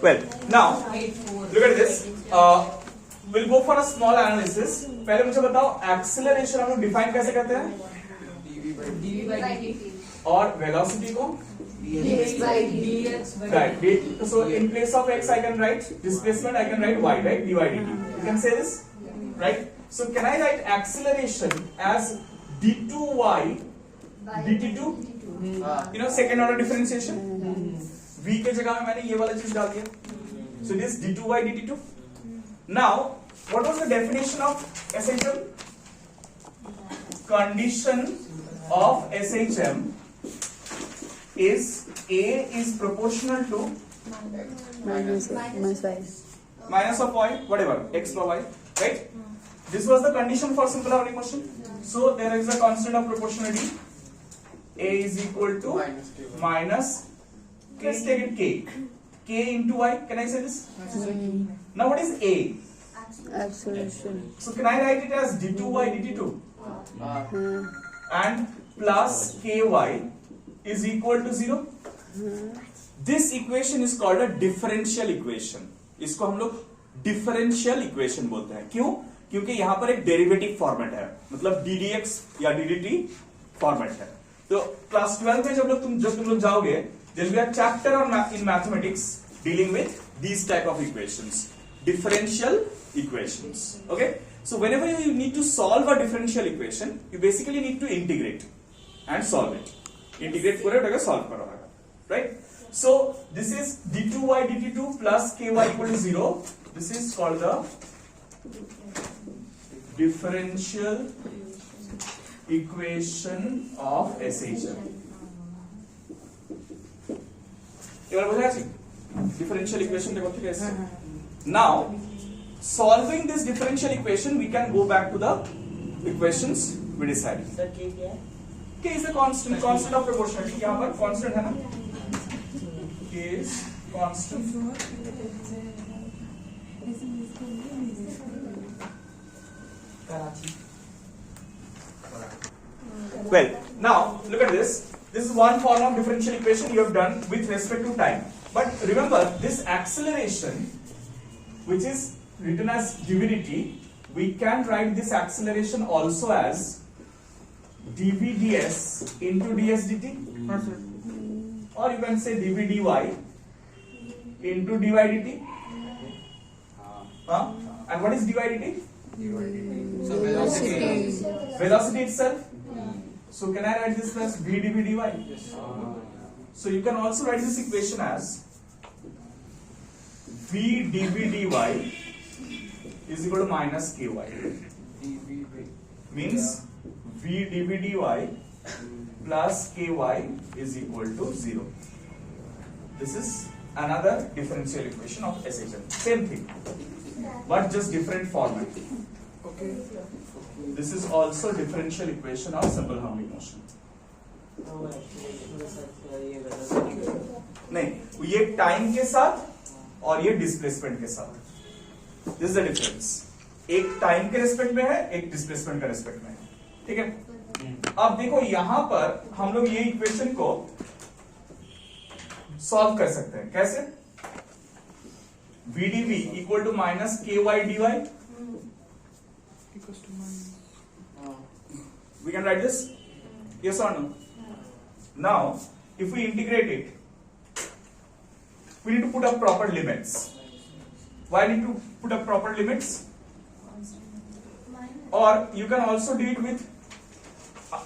Well, now look at this. We'll go for a small analysis. पहले मुझे बताओ acceleration हम लोग डिफाइन कैसे करते हैं? और वेलोसिटी को right. So in place of x I can write displacement, I can write y, right? dy dt. You can say this, right? So can I write acceleration as d2y dt2? You know, second order differentiation. v के जगह में मैंने ये वाला चीज डाल दिया. So this d2y dt2. Now what was the definition of SHM? Condition of SHM is A is proportional to minus y. minus of y, whatever, x by y, right? This was the condition for simple harmonic motion. So there is a constant of proportionality. A is equal to minus, let's take it k into y. Can I say this? Now what is A? Acceleration. So can I write it as d2y dt2 and plus ky is equal to 0? This equation is called a differential equation. इसको हम लोग differential equation बोलते हैं. क्यों? क्योंकि यहां पर एक डेरिवेटिव फॉर्मेट है, मतलब ddx या ddt फॉर्मेट है. तो क्लास 12 में जब तुम लोग जाओगे, there will be a chapter on in mathematics dealing with these type of equations, differential equations. Okay? So whenever you need to solve a differential equation, you basically need to integrate and solve it. Integrate करोगे, solve करोगे, right? So this is d2y dt2 plus ky equal to 0. This is called the differential equation of SHM. এবার বোঝা গেছে differential equation টা কোথা থেকে এসেছে? Now solving this differential equation, we can go back to the equations we decided. Sir k क्या है? K is the constant of proportionality. यहाँ पर constant है ना? K is constant. Karachi. Well, now look at this. This is one form of differential equation you have done with respect to time. But remember, this acceleration, which is written as dv/dt, we can write this acceleration also as dv/ds into ds/dt, or you can say dv/dy into dy/dt. And what is dy/dt? So Velocity itself. So can I write this as v dv/dy? Yes. So you can also write this equation as v dv/dy is equal to minus ky. Means v dv/dy plus ky is equal to 0. This is another differential equation of SHM. Same thing, but just different format. Okay. This is also differential equation of simple harmonic motion. नहीं, ये time के साथ और ये displacement के साथ. This is the difference. एक time के रेस्पेक्ट में है, एक डिस्प्लेसमेंट का रेस्पेक्ट में है. ठीक है? अब देखो यहां पर हम लोग ये इक्वेशन को सॉल्व कर सकते हैं. कैसे? vdv equal to minus ky dy. We can write this? Yes or no? Now, if we integrate it, we need to put up proper limits. Why need to put up proper limits? Or you can also do it with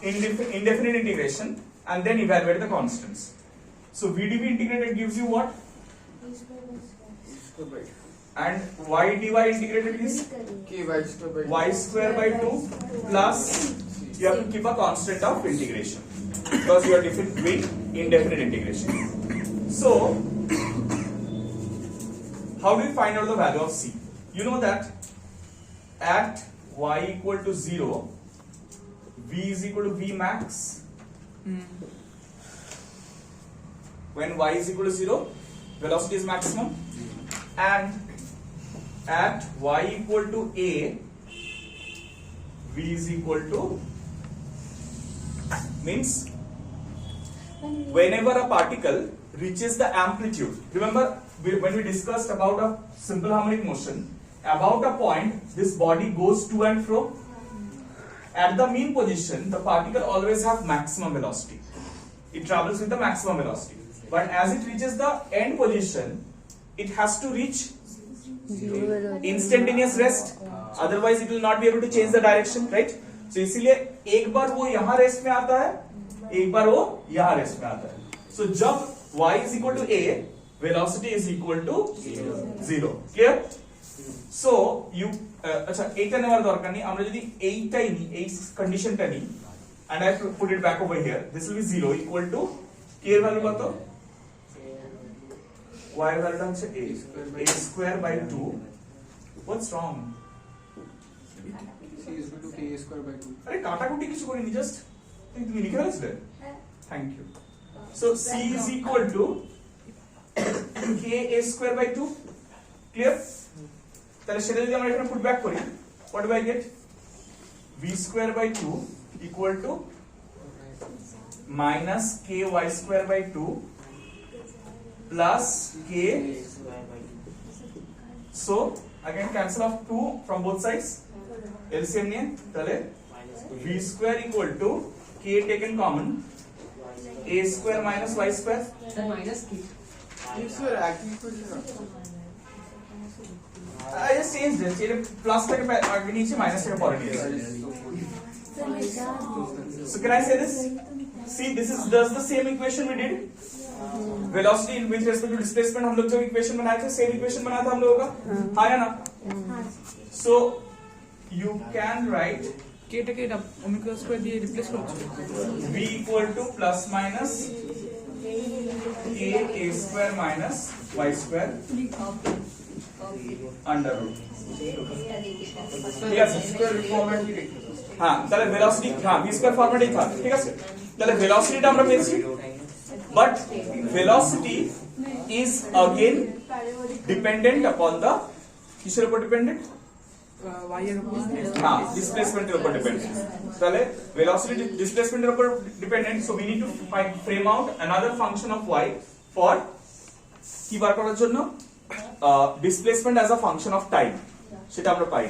indefinite integration and then evaluate the constants. So vdv integrated gives you what? And y dy integrated is y square by 2 plus you have to keep a constant of integration because you are doing indefinite integration. So how do we find out the value of c? You know that at y equal to 0, v is equal to v max. When y is equal to 0, velocity is maximum, and at y equal to a, v is equal to, means whenever a particle reaches the amplitude. Remember when we discussed about a simple harmonic motion, about a point this body goes to and fro. At the mean position, the particle always have maximum velocity. It travels with the maximum velocity. But as it reaches the end position, it has to reach instantaneous rest. Otherwise, it will not be able to change the direction, right? So इसीलिए एक बार वो यहाँ rest में आता है, एक बार वो यहाँ रेस्ट में आता है. So जब y is equal to a, velocity is equal to 0. Clear? So you अच्छा এইটা নেওয়ার দরকার নেই, আমরা যদি এইটাই নিই, এই কন্ডিশনটা নিই, and I put it back over here, this will be 0 equal to k এর ভ্যালু কত? y এর ভ্যালুটা হচ্ছে a square by 2. What's wrong? C is equal to K square by 2. আরে কাটাকুটি কিছু করিনি, জাস্ট তুমি লিখে ফেলেছিলে. Thank you. So c is equal to k a square by 2. Clear? তাহলে সেটা যদি আমরা এখানে পুট ব্যাক করি, what do I get? v square by 2 equal to minus k y square by 2 plus k. So I can cancel off 2 from both sides. LCM নিয়ে তাহলে v square equal to k taken common, a square minus y square. Then minus K. Yes sir, actually equation. I just changed this. ये plus तक आगे नीचे minus तक point है. So can I say this? See, this is does the same equation we did. Velocity with respect to displacement हम लोग जो equation बनाए थे, same equation बनाया था हम लोगों का, हाँ या ना? So you can write k টাকে ওমেগা স্কয়ার দিয়ে রিপ্লেস করছো v equal to plus minus k a square minus y square under root. ঠিক আছে? Square format ही देखो. हाँ, তাহলে velocity हाँ v square ফরম্যাটেই था, ঠিক আছে? তাহলে velocityটা আমরা পেয়েছি, but velocity is again dependent upon the কিসের উপর dependent? y এর উপর हाँ, displacement এর উপর dependent. তাহলে velocity displacement এর উপর dependent, so we need to frame out another function of y for কি বার করার জন্য? Displacement as a function of time. সেটা আমরা পাই.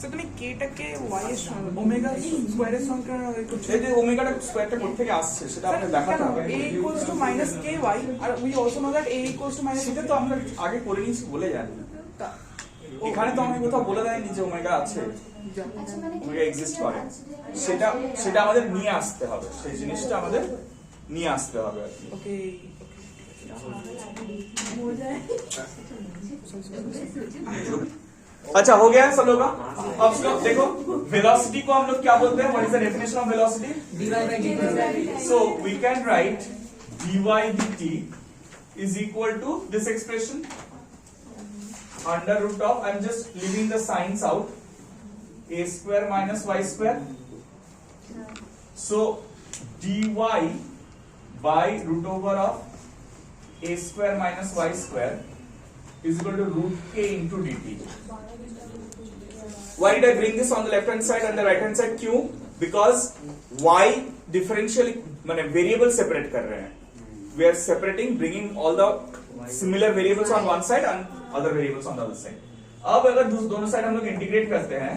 তো তুমি k টাকে y এর সঙ্গে ওমেগা স্কয়ারের সঙ্গে করছো এই যে ওমেগাটা স্কয়ারটা কোথা থেকে আসছে সেটা আপনাকে দেখাতে হবে. a equals to minus ky R we also know that a equals to minus সেটা তো আমরা আগে করে নিয়েছি, বলে জানি. এখানে তো আমি কোথাও বলে দেয়নি যে ওমেগা আছে, ওমেগা এক্সিস্ট করে. সেটা আমাদের নিয়ে আসতে হবে, সেই জিনিসটা আমাদের নিয়ে আসতে হবে আর কি. ওকে अच्छा हो गया है सब लोगों का? अब लोग देखो वेलोसिटी को हम लोग क्या बोलते हैं? What is the definition of velocity? dy by dt. So we can write dy dt is equal to this expression under root of, I'm just leaving the signs out, a square minus y square. So dy by root over of a square minus y square is equal to root k into dt. Why did I bring this on the left hand side and the right hand side? क्यों? Because y differential माने variable separate कर रहे हैं. We are separating, bringing all the similar variables on one side and other variables on the other side. अब अगर दोनों side हम लोग इंटीग्रेट करते हैं,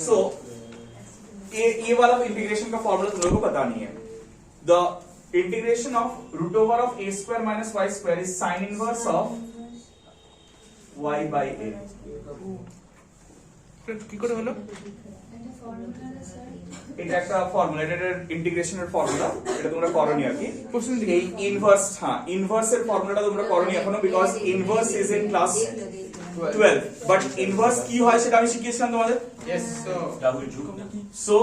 so ये वाला इंटीग्रेशन का फॉर्मूला तुम लोगों को पता नहीं है. The integration of root over of a square minus y square is sin inverse of y by a. কি করে হলো? এটা একটা ফর্মুলা, এটা ইন্টিগ্রেশনের ফর্মুলা, এটা তোমরা করোনি আর কি. কোশ্চেন দিকে এই ইনভার্স, হ্যাঁ ইনভার্সের ফর্মুলাটা তোমরা করোনি এখনো, because inverse is in class 12, but inverse কি হয় সেটা আমি শিখিয়েছিলাম তোমাদের. Yes sir. So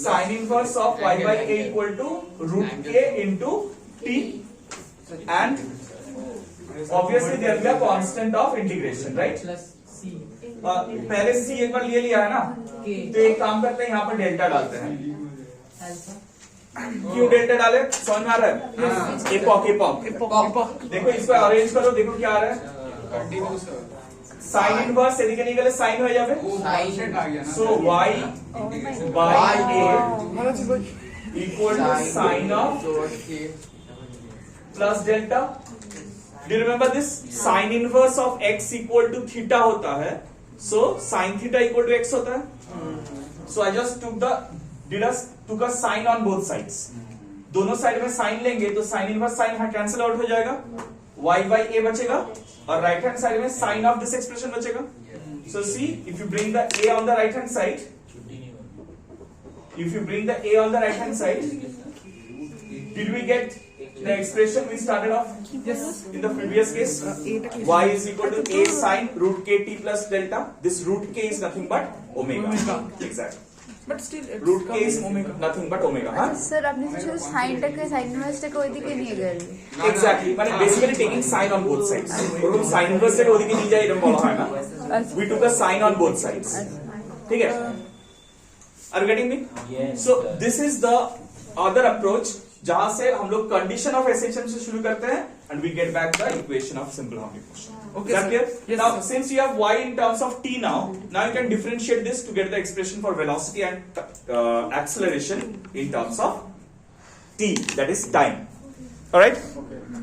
sin inverse of y by a equal to root k into t, and obviously there will be a constant of integration, right? Plus C पहले c एक बार ले लिया है ना, के तो एक काम करते हैं यहाँ पर डेल्टा डालते हैं। अल्फा क्यों डेल्टा डाले, समझ में आ रहा है? एपॉक एपॉक देखो इसको अरेंज करो, देखो क्या आ रहा है, कंटिन्यूस साइन इनवर्स यदि के निकले साइन हो जावे, साइन आ गया ना सो y by a equal to sin of plus delta. Do you remember this? Sin inverse of x equal to theta होता है, so sin theta equal to x होता है. So I just took a sin on both sides. दोनों side में sign लेंगे तो sine inverse sine cancel out हो जाएगा, y by a बचेगा और राइट हैंड साइड में साइन ऑफ दिस एक्सप्रेशन बचेगा. So see, if you bring the a on the right hand side, did we get the expression we started off in the previous case? Y is equal to a sin root kt plus delta. This root k is nothing but omega. Exactly. But still it's Root k is omega. nothing but omega. Huh? Sir आपने सोचा sign टक्के sine inverse टक्के ओदी के नहीं कर Exactly. मैंने basically taking sign on both sides. और sin inverse से ओदी के नहीं जाए इधर बोला है ना. We took a sign on both sides. ठीक है? Are you getting me? Yes. So this is the other approach जहां से हम लोग condition of accession से शुरू करते हैं and we get back the equation of simple harmonic motion. Okay, Is that sir. clear? Yes, Now sir. since you have y in terms of t now you can differentiate this to get the expression for velocity and acceleration in terms of t, that is time. All right? Okay.